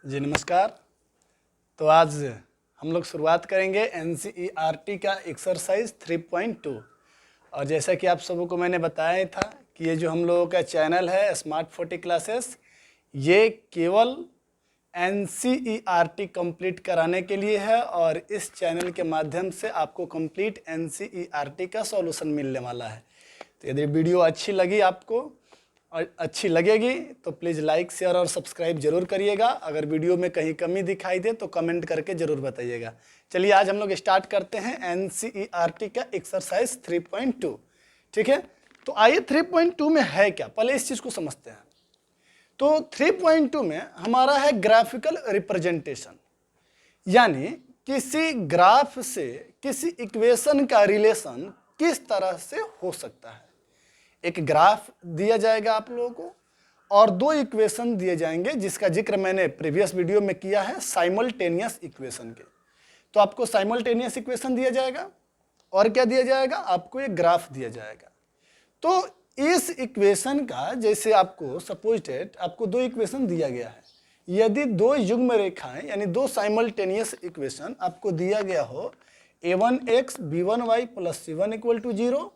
जी नमस्कार। तो आज हम लोग शुरुआत करेंगे NCERT का एक्सरसाइज 3.2। और जैसा कि आप सबों को मैंने बताया था कि ये जो हम लोगों का चैनल है स्मार्ट 40 क्लासेस, ये केवल NCERT कंप्लीट कराने के लिए है और इस चैनल के माध्यम से आपको कंप्लीट NCERT का सॉल्यूशन मिलने वाला है। तो यदि वीडियो अच्छी लगी आपको और अच्छी लगेगी तो प्लीज़ लाइक शेयर और सब्सक्राइब जरूर करिएगा। अगर वीडियो में कहीं कमी दिखाई दे तो कमेंट करके ज़रूर बताइएगा। चलिए आज हम लोग स्टार्ट करते हैं NCERT का एक्सरसाइज 3.2। ठीक है, तो आइए 3.2 में है क्या, पहले इस चीज़ को समझते हैं। तो 3.2 में हमारा है ग्राफिकल रिप्रेजेंटेशन, यानी किसी ग्राफ से किसी इक्वेशन का रिलेशन किस तरह से हो सकता है। एक ग्राफ दिया जाएगा आप लोगों को और दो इक्वेशन दिए जाएंगे, जिसका जिक्र मैंने प्रीवियस वीडियो में किया है साइमल्टेनियस इक्वेशन के। तो आपको साइमल्टेनियस इक्वेशन दिया जाएगा और क्या दिया जाएगा, आपको एक ग्राफ दिया जाएगा। तो इस इक्वेशन का जैसे आपको सपोज्ड आपको दो इक्वेशन दिया गया है, यदि दो युग्म रेखाएं यानी दो साइमल्टेनियस इक्वेशन आपको दिया गया हो a1x b1y plus c1 equal to 0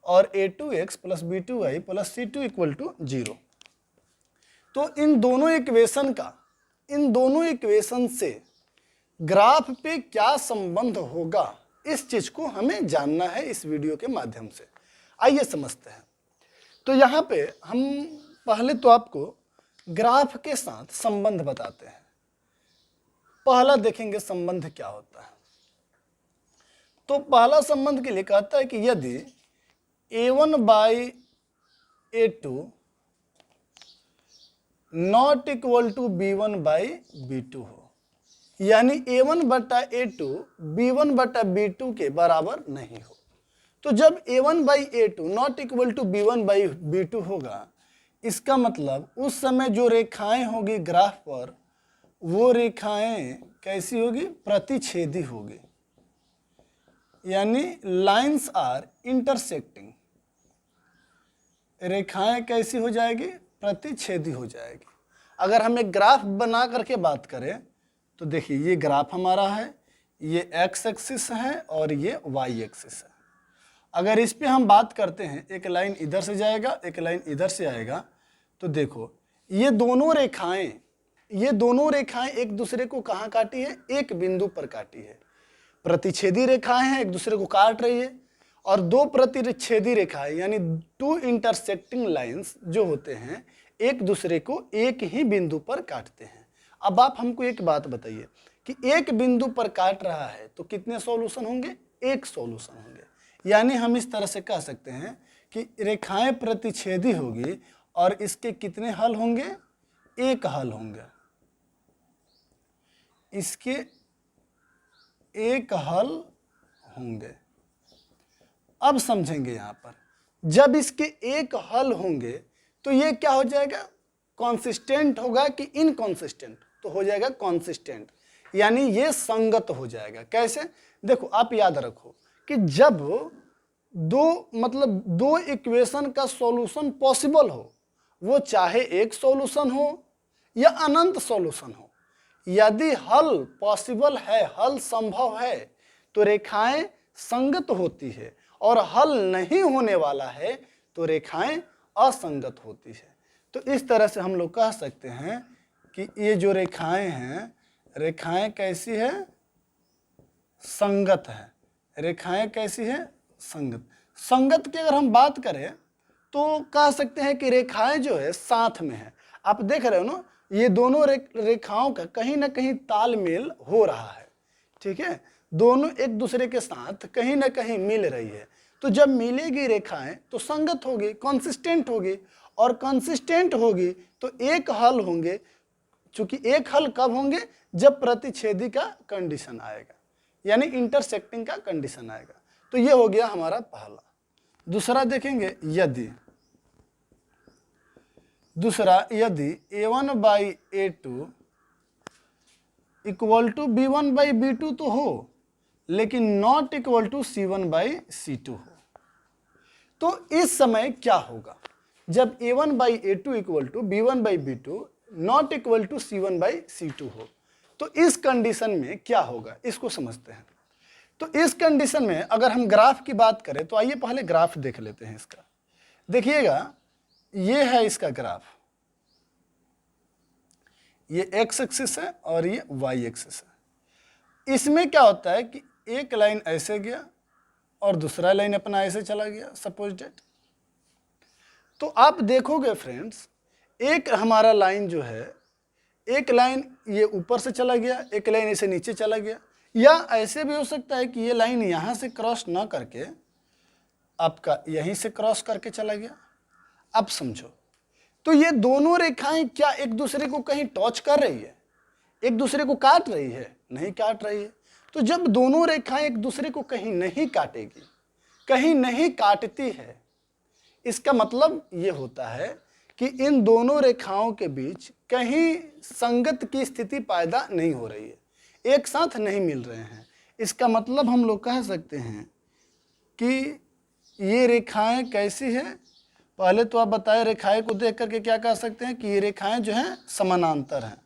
और a2x plus b2y plus c2 equal to 0, तो इन दोनों इक्वेशन से ग्राफ पे क्या संबंध होगा, इस चीज को हमें जानना है इस वीडियो के माध्यम से। आइए समझते हैं। तो यहाँ पे हम पहले तो आपको ग्राफ के साथ संबंध बताते हैं। पहला देखेंगे संबंध क्या होता है। तो पहला संबंध के लिए कहता है कि यदि a1 by a2 not equal to b1 by b2 हो, यानी a1 बटा a2 b1 बटा b2 के बराबर नहीं हो। तो जब a1 by a2 not equal to b1 by b2 होगा, इसका मतलब उस समय जो रेखाएं होगी ग्राफ पर, वो रेखाएं कैसी होगी, प्रतिच्छेदी होगी, यानी लाइंस आर इंटरसेक्टिंग। रेखाएं कैसी हो जाएगी, प्रतिच्छेदी हो जाएगी। अगर हम एक ग्राफ बना करके बात करें तो देखिए ये ग्राफ हमारा है, ये x एक्सिस है और ये y एक्सिस है। अगर इस पे हम बात करते हैं, एक लाइन इधर से जाएगा एक लाइन इधर से आएगा, तो देखो ये दोनों रेखाएं एक दूसरे को कहाँ काटी है, एक बिंदु पर काटी है। प्रतिच्छेदी रेखाएं हैं, एक दूसरे को काट रही है, और दो प्रतिच्छेदी रेखाएं यानी टू इंटरसेक्टिंग लाइंस जो होते हैं एक दूसरे को एक ही बिंदु पर काटते हैं। अब आप हमको एक बात बताइए कि एक बिंदु पर काट रहा है तो कितने सॉल्यूशन होंगे, एक सॉल्यूशन होंगे। यानी हम इस तरह से कह सकते हैं कि रेखाएं प्रतिच्छेदी होगी और इसके कितने हल होंगे, एक हल होंगे, इसके एक हल होंगे। अब समझेंगे यहां पर, जब इसके एक हल होंगे तो ये क्या हो जाएगा, कॉन्सिस्टेंट होगा कि इनकॉन्सिस्टेंट, तो हो जाएगा कॉन्सिस्टेंट, यानी ये संगत हो जाएगा। कैसे, देखो आप याद रखो कि जब दो इक्वेशन का सॉल्यूशन पॉसिबल हो, वो चाहे एक सॉल्यूशन हो या अनंत सॉल्यूशन हो, यदि हल पॉसिबल है, हल संभव है, तो रेखाएं संगत होती है, और हल नहीं होने वाला है तो रेखाएं असंगत होती है। तो इस तरह से हम लोग कह सकते हैं कि ये जो रेखाएं हैं, रेखाएं कैसी है, संगत है। रेखाएं कैसी है, संगत। संगत की अगर हम बात करें तो कह सकते हैं कि रेखाएं जो है साथ में है। आप देख रहे हो ना, ये दोनों रेखाओं का कहीं ना कहीं तालमेल हो रहा है। ठीक है, दोनों एक दूसरे के साथ कहीं ना कहीं मिल रही है। तो जब मिलेगी रेखाएं तो संगत होगी, कंसिस्टेंट होगी, और कंसिस्टेंट होगी तो एक हल होंगे। चूंकि एक हल कब होंगे, जब प्रतिच्छेदी का कंडीशन आएगा, यानी इंटरसेक्टिंग का कंडीशन आएगा। तो ये हो गया हमारा पहला। दूसरा देखेंगे, यदि a1 by a2 equal to b1 by b2 तो हो, लेकिन not equal to c1 by c2 हो, तो इस समय क्या होगा, जब a1 by a2 equal to b1 by b2 not equal to C1/C2 हो। तो इस कंडीशन में क्या होगा इसको समझते हैं। तो इस कंडीशन में अगर हम ग्राफ की बात करें तो आइए पहले ग्राफ देख लेते हैं इसका। देखिएगा ये है इसका ग्राफ, ये x एक्सिस है और ये y एक्सिस है। इसमें क्या होता है कि एक लाइन ऐसे गया और दूसरा लाइन अपना ऐसे चला गया, सपोज डेट। तो आप देखोगे फ्रेंड्स, एक हमारा लाइन जो है, एक लाइन ये ऊपर से चला गया, एक लाइन ऐसे नीचे चला गया, या ऐसे भी हो सकता है कि ये लाइन यहाँ से क्रॉस ना करके आपका यहीं से क्रॉस करके चला गया। अब समझो, तो ये दोनों रेखाएं क्या एक दूसरे को कहीं टच कर रही है, एक दूसरे को काट रही है? नहीं काट रही है। तो जब दोनों रेखाएं एक दूसरे को कहीं नहीं काटेगी, कहीं नहीं काटती है, इसका मतलब ये होता है कि इन दोनों रेखाओं के बीच कहीं संगत की स्थिति पैदा नहीं हो रही है, एक साथ नहीं मिल रहे हैं। इसका मतलब हम लोग कह सकते हैं कि ये रेखाएं कैसी है। पहले तो आप बताएं, रेखाएं को देख करके क्या कह सकते हैं कि ये रेखाएं जो हैं समानांतर हैं,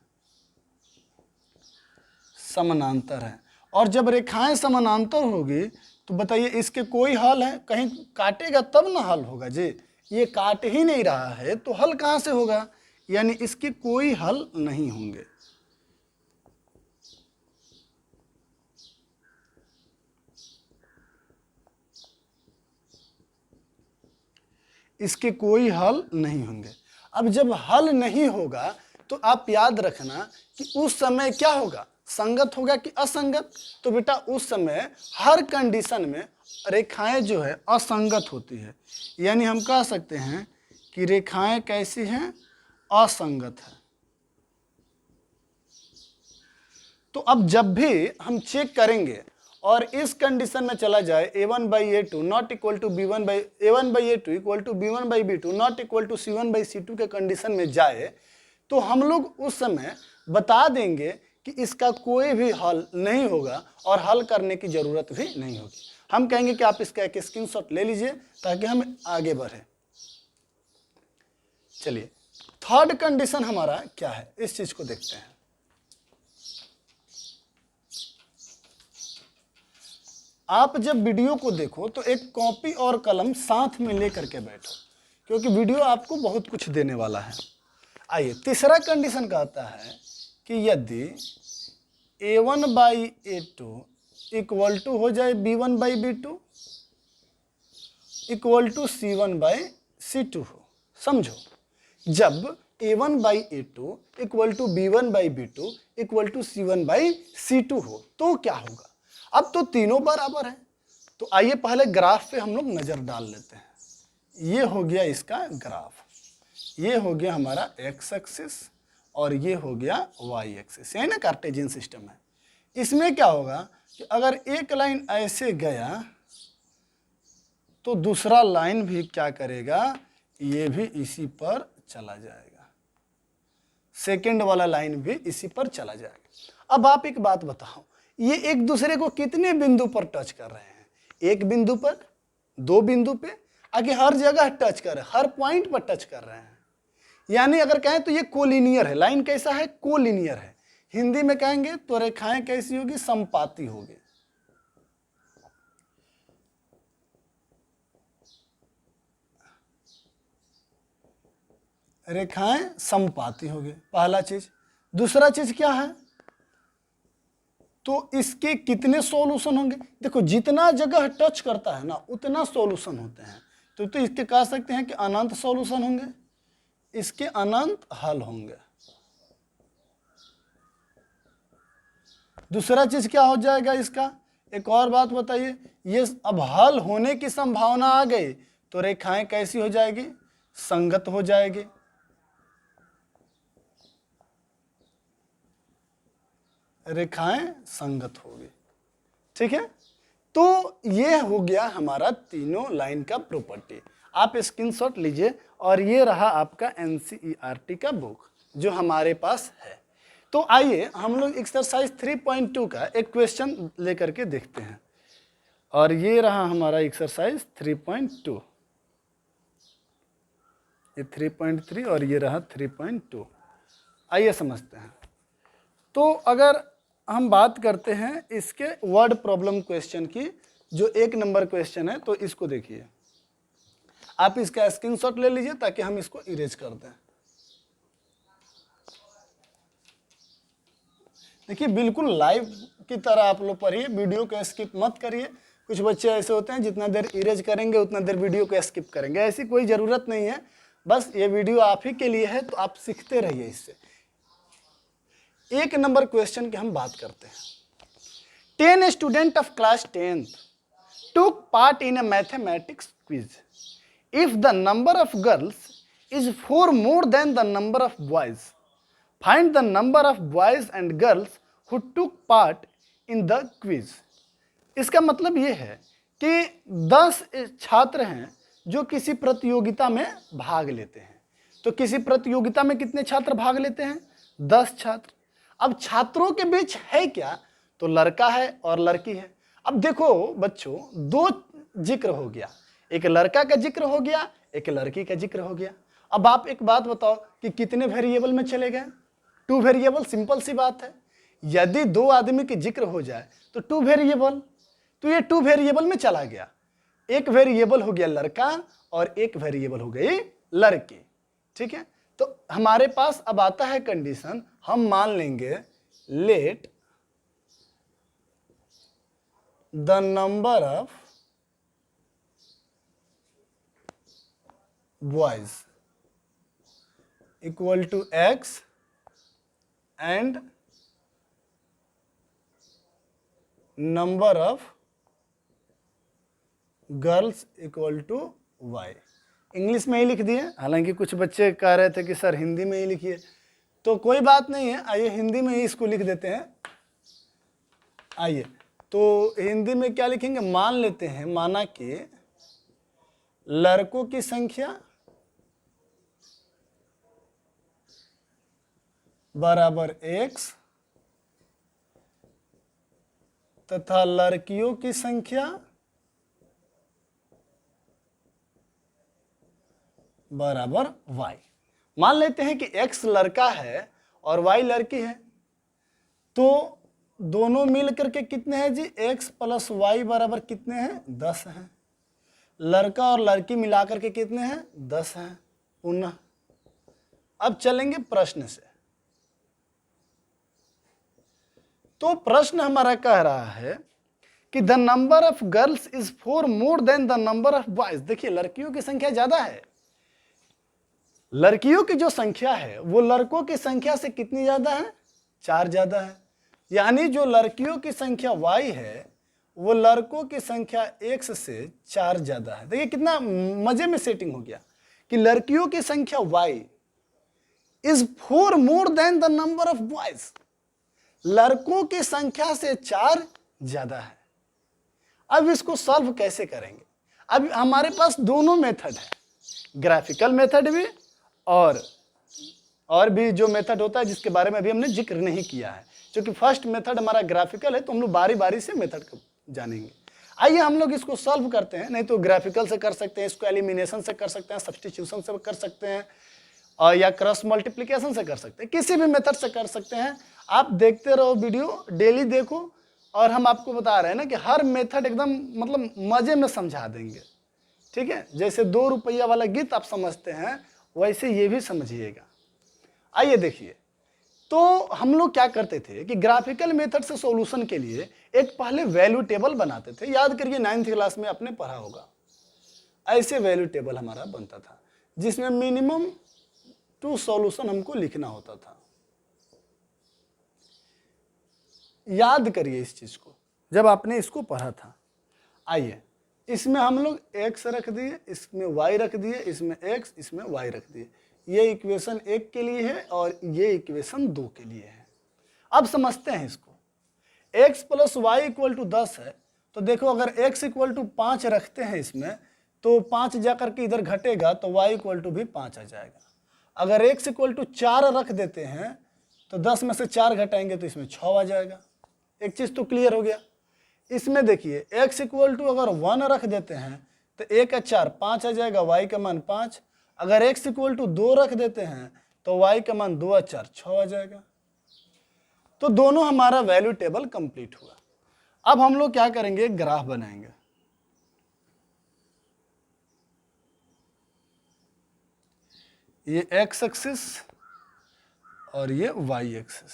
समानांतर हैं। और जब रेखाएं समानांतर होगी तो बताइए इसके कोई हल है? कहीं काटेगा तब ना हल होगा जी। ये काट ही नहीं रहा है तो हल कहाँ से होगा? यानी इसके कोई हल नहीं होंगे। इसके कोई हल नहीं होंगे। अब जब हल नहीं होगा तो आप याद रखना कि उस समय क्या होगा, संगत होगा कि असंगत? तो बेटा उस समय हर कंडीशन में रेखाएं जो है असंगत होती है, यानी हम कह सकते हैं कि रेखाएं कैसी हैं? असंगत है। तो अब जब भी हम चेक करेंगे और इस कंडीशन में चला जाए A1/A2 not equal to A1/A2 equal to B1/B2 not equal to C1/C2 के कंडीशन में जाए तो हम लोग उस समय बता देंगे कि इसका कोई भी हल नहीं होगा और हल करने की जरूरत भी नहीं होगी। हम कहेंगे कि आप इसका एक स्क्रीनशॉट ले लीजिए ताकि हम आगे बढ़े। चलिए थर्ड कंडीशन हमारा क्या है, इस चीज को देखते हैं। आप जब वीडियो को देखो तो एक कॉपी और कलम साथ में लेकर के बैठो, क्योंकि वीडियो आपको बहुत कुछ देने वाला है। आइए तीसरा कंडीशन कहता है कि यदि A1/A2 इक्वल टू हो जाए B1/B2 इक्वल टू C1/C2 हो। समझो, जब A1/A2 equal to B1/B2 equal to C1/C2 हो तो क्या होगा? अब तो तीनों बराबर हैं। तो आइए पहले ग्राफ पे हम लोग नजर डाल लेते हैं। ये हो गया इसका ग्राफ, ये हो गया हमारा x एक्सिस और ये हो गया y एक्सिस, यही ना कार्टेशियन सिस्टम है। इसमें क्या होगा कि अगर एक लाइन ऐसे गया तो दूसरा लाइन भी क्या करेगा, ये भी इसी पर चला जाएगा, सेकंड वाला लाइन भी इसी पर चला जाएगा। अब आप एक बात बताओ, ये एक दूसरे को कितने बिंदु पर टच कर रहे हैं? एक बिंदु पर, दो बिंदु पे, आगे हर जगह टच कर रहे हैं, हर पॉइंट पर टच कर रहे हैं। यानी अगर कहें तो ये कोलिनियर है। लाइन कैसा है? कोलिनियर है। हिंदी में कहेंगे तो रेखाएं कैसी होगी? समपाती होगी। रेखाएं समपाती होगी, पहला चीज। दूसरा चीज क्या है? तो इसके कितने सॉल्यूशन होंगे? देखो जितना जगह टच करता है ना उतना सॉल्यूशन होते हैं। तो इसके कह सकते हैं कि अनंत सॉल्यूशन होंगे, इसके अनंत हल होंगे। दूसरा चीज क्या हो जाएगा इसका? एक और बात बताइए, ये अब हल होने की संभावना आ गई तो रेखाएं कैसी हो जाएगी? संगत हो जाएगी। रेखाएं संगत होगी, ठीक है। तो ये हो गया हमारा तीनों लाइन का प्रॉपर्टी। आप स्क्रीनशॉट लीजिए और ये रहा आपका NCERT का बुक जो हमारे पास है। तो आइए हम लोग एक्सरसाइज 3.2 का एक क्वेश्चन लेकर के देखते हैं। और ये रहा हमारा एक्सरसाइज 3.2, ये 3.3 और ये रहा 3.2। आइए समझते हैं। तो अगर हम बात करते हैं इसके वर्ड प्रॉब्लम क्वेश्चन की, जो 1 नंबर क्वेश्चन है, तो इसको देखिए, आप इसका स्क्रीनशॉट ले लीजिए ताकि हम इसको इरेज कर दें। देखिए बिल्कुल लाइव की तरह आप लोग पढ़िए, वीडियो को स्किप मत करिए। कुछ बच्चे ऐसे होते हैं जितना देर इरेज करेंगे उतना देर वीडियो को स्किप करेंगे, ऐसी कोई ज़रूरत नहीं है। बस ये वीडियो आप ही के लिए है, तो आप सीखते रहिए इससे। 1 नंबर क्वेश्चन की हम बात करते हैं। 10 student of class 10th took part in a mathematics quiz. If the number of girls is 4 more than the number of boys, find the number of boys and girls who took part in the quiz. इसका मतलब ये है कि 10 छात्र हैं जो किसी प्रतियोगिता में भाग लेते हैं। तो किसी प्रतियोगिता में कितने छात्र भाग लेते हैं? 10 छात्र। अब छात्रों के बीच है क्या? तो लड़का है और लड़की है। अब देखो बच्चों, 2 जिक्र हो गया, एक लड़का का जिक्र हो गया, एक लड़की का जिक्र हो गया। अब आप एक बात बताओ कि कितने वेरिएबल में चले गए? 2 वेरिएबल, सिंपल सी बात है। यदि 2 आदमी के जिक्र हो जाए तो 2 वेरिएबल, तो ये 2 वेरिएबल में चला गया। एक वेरिएबल हो गया लड़का और एक वेरिएबल हो गई लड़की। ठीक है, तो हमारे पास अब आता है कंडीशन, हम मान लेंगे let the number of boys equal to x and number of girls equal to y. English में ही लिख दिए, हालांकि कुछ बच्चे कह रहे थे कि सर हिंदी में ही लिखिए, तो कोई बात नहीं है, आइए हिंदी में ही इसको लिख देते हैं। आइए, तो हिंदी में क्या लिखेंगे? मान लेते हैं, माना कि लड़कों की संख्या बराबर x तथा लड़कियों की संख्या बराबर y। मान लेते हैं कि x लड़का है और y लड़की है, तो दोनों मिल करके कितने हैं जी? x प्लस y बराबर कितने हैं? 10 हैं। लड़का और लड़की मिलाकर के कितने हैं? 10 हैं। पुनः अब चलेंगे प्रश्न से। तो प्रश्न हमारा कह रहा है कि the number of girls is 4 more than the number of boys. देखिए लड़कियों की संख्या ज्यादा है, लड़कियों की जो संख्या है वो लड़कों की संख्या से कितनी ज्यादा है? 4 ज्यादा है। यानी जो लड़कियों की संख्या y है वो लड़कों की संख्या x से 4 ज्यादा है। देखिए कितना मजे में सेटिंग हो गया कि लड़कियों की संख्या y is 4 more than the number of boys, लड़कों की संख्या से 4 ज्यादा है। अब इसको सॉल्व कैसे करेंगे? अब हमारे पास दोनों मेथड है, ग्राफिकल मेथड भी और भी जो मेथड होता है जिसके बारे में अभी हमने जिक्र नहीं किया है। क्योंकि फर्स्ट मेथड हमारा ग्राफिकल है तो हम लोग बारी बारी से मेथड को जानेंगे। आइए हम लोग इसको सॉल्व करते हैं। नहीं तो ग्राफिकल से कर सकते हैं, इसको एलिमिनेशन से कर सकते हैं, सब्स्टिट्यूशन से कर सकते हैं, और या क्रॉस मल्टीप्लिकेशन से कर सकते हैं, किसी भी मेथड से कर सकते हैं। आप देखते रहो वीडियो, डेली देखो, और हम आपको बता रहे हैं ना कि हर मेथड एकदम मतलब मजे में समझा देंगे। ठीक है, जैसे 2 रुपया वाला गीत आप समझते हैं वैसे ये भी समझिएगा। आइए देखिए, तो हम लोग क्या करते थे कि ग्राफिकल मेथड से सॉल्यूशन के लिए एक पहले वैल्यू टेबल बनाते थे। याद करिए 9th क्लास में आपने पढ़ा होगा, ऐसे वैल्यू टेबल हमारा बनता था जिसमें मिनिमम 2 सॉल्यूशन हमको लिखना होता था। याद करिए इस चीज को जब आपने इसको पढ़ा था। आइए, इसमें हम लोग x रख दिए, इसमें y रख दिए, इसमें x, इसमें y रख दिए। ये इक्वेशन 1 के लिए है और ये इक्वेशन 2 के लिए है। अब समझते हैं इसको। x plus y equal to 10 है, तो देखो अगर x इक्वल टू 5 रखते हैं इसमें तो 5 जाकर के इधर घटेगा तो y इक्वल टू भी 5 आ जाएगा। अगर x इक्वल टू 4 रख देते हैं तो 10 में से 4 घटाएंगे तो इसमें 6 आ जाएगा। एक चीज़ तो क्लियर हो गया। इसमें देखिए x इक्वल टू अगर 1 रख देते हैं तो 1 का 4 5 आ जाएगा, y का मान 5। अगर x इक्वल टू 2 रख देते हैं तो y का मान 2 और 4 6 आ जाएगा। तो दोनों हमारा वैल्यू टेबल कंप्लीट हुआ। अब हम लोग क्या करेंगे, ग्राफ बनाएंगे। ये x एक्सिस और ये y एक्सिस।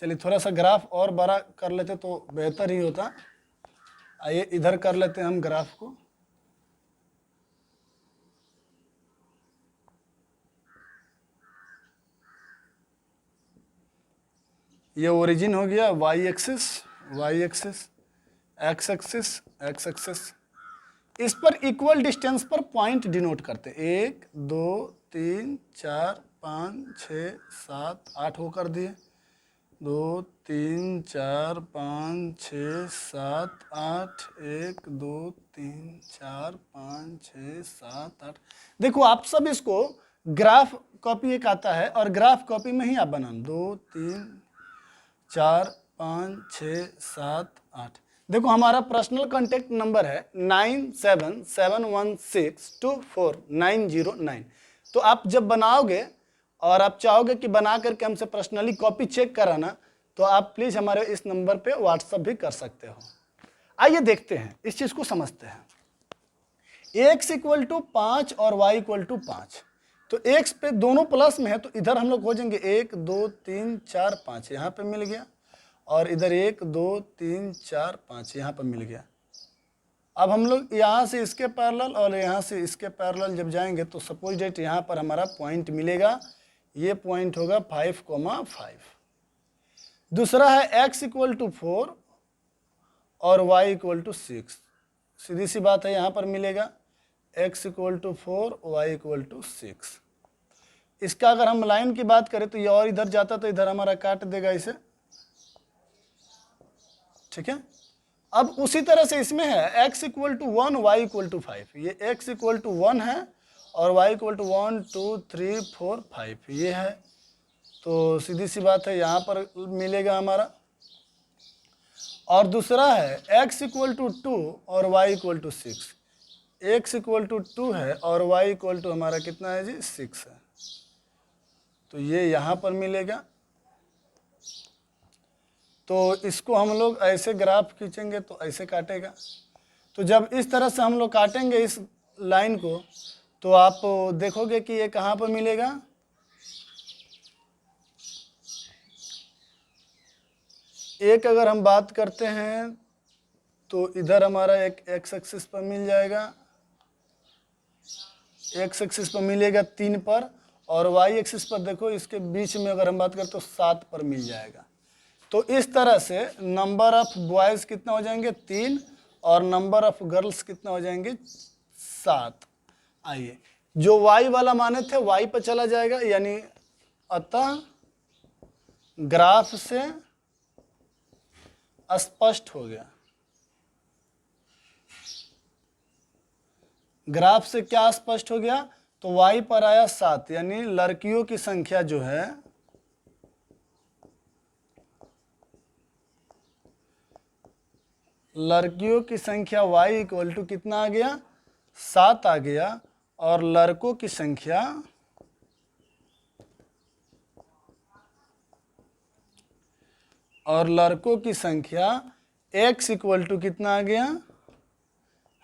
चलिए थोड़ा सा ग्राफ और बड़ा कर लेते तो बेहतर ही होता। आइए इधर कर लेते हैं हम ग्राफ को। ये ओरिजिन हो गया y axis, x axis, x axis. इस पर इक्वल डिस्टेंस पर पॉइंट डिनोट करते, 1 2 3 4 5 6 7 8 हो कर दिए, 2 3 4 5 6 7 8 1 2 3 4 5 6 7 8। देखो आप सब इसको ग्राफ कॉपी एक आता है और ग्राफ कॉपी में ही आप बनाना, 2 3 4 5 6 7 8। देखो हमारा पर्सनल कांटेक्ट नंबर है 9771624909। तो आप जब बनाओगे और आप चाहोगे कि बना करके हमसे पर्सनली कॉपी चेक कराना, तो आप प्लीज़ हमारे इस नंबर पे व्हाट्सअप भी कर सकते हो। आइए देखते हैं, इस चीज़ को समझते हैं। x = 5 और y = 5। तो x पे दोनों प्लस में है तो इधर हम लोग हो जाएंगे 1 2 3 4 5, यहाँ पे मिल गया, और इधर 1 2 3 4 5 यहाँ पर मिल गया। अब हम लोग यहाँ से इसके पैरेलल और यहाँ से इसके पैरेलल जब जाएंगे तो सपोज डेट यहाँ पर हमारा पॉइंट मिलेगा, ये पॉइंट होगा 5,5। दूसरा है x = 4 और y = 6। सीधी सी बात है, यहाँ पर मिलेगा x = 4 y = 6। इसका अगर हम लाइन की बात करें तो ये और इधर जाता तो इधर हमारा काट देगा इसे, ठीक है। अब उसी तरह से इसमें है x = 1 y = 5। ये x = 1 है और y = 1 2 3 4 5 ये है। तो सीधी सी बात है, यहाँ पर मिलेगा हमारा। और दूसरा है x = 2 और y = 6। x = 2 है और y = हमारा कितना है जी, 6 है। तो ये यहाँ पर मिलेगा। तो इसको हम लोग ऐसे ग्राफ खींचेंगे तो ऐसे काटेगा। तो जब इस तरह से हम लोग काटेंगे इस लाइन को, तो आप देखोगे कि ये कहाँ पर मिलेगा, एक अगर हम बात करते हैं तो इधर हमारा एक x एक्सिस पर मिल जाएगा, x एक्सिस पर मिलेगा 3 पर, और y एक्सिस पर देखो इसके बीच में अगर हम बात करें तो 7 पर मिल जाएगा। तो इस तरह से नंबर ऑफ बॉयज़ कितना हो जाएंगे, 3, और नंबर ऑफ गर्ल्स कितना हो जाएंगे, 7। आइए जो y वाला माने थे y पर चला जाएगा, यानी अतः ग्राफ से स्पष्ट हो गया। ग्राफ से क्या स्पष्ट हो गया, तो y पर आया 7, यानी लड़कियों की संख्या जो है लड़कियों की संख्या y = कितना आ गया, 7 आ गया, और लड़कों की संख्या x = कितना आ गया,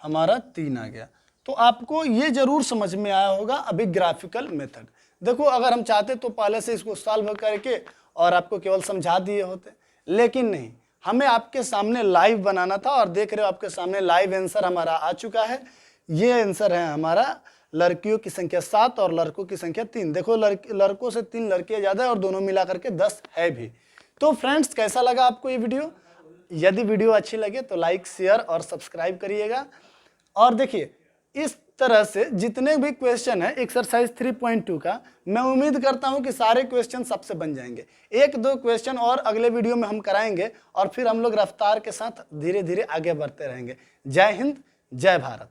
हमारा 3 आ गया। तो आपको ये जरूर समझ में आया होगा अभी ग्राफिकल मेथड। देखो अगर हम चाहते तो पहले से इसको सॉल्व करके और आपको केवल समझा दिए होते, लेकिन नहीं, हमें आपके सामने लाइव बनाना था। और देख रहे हो आपके सामने लाइव आंसर हमारा आ चुका है। ये आंसर है हमारा, लड़कियों की संख्या 7 और लड़कों की संख्या 3। देखो लड़कों से 3 लड़कियां ज़्यादा है और दोनों मिला करके 10 है भी। तो फ्रेंड्स कैसा लगा आपको ये वीडियो? यदि वीडियो अच्छी लगे तो लाइक शेयर और सब्सक्राइब करिएगा। और देखिए इस तरह से जितने भी क्वेश्चन है एक्सरसाइज 3.2 का, मैं उम्मीद करता हूं कि सारे क्वेश्चन सबसे बन जाएंगे। 1-2 क्वेश्चन और अगले वीडियो में हम कराएंगे और फिर हम लोग रफ्तार के साथ धीरे धीरे आगे बढ़ते रहेंगे। जय हिंद, जय भारत।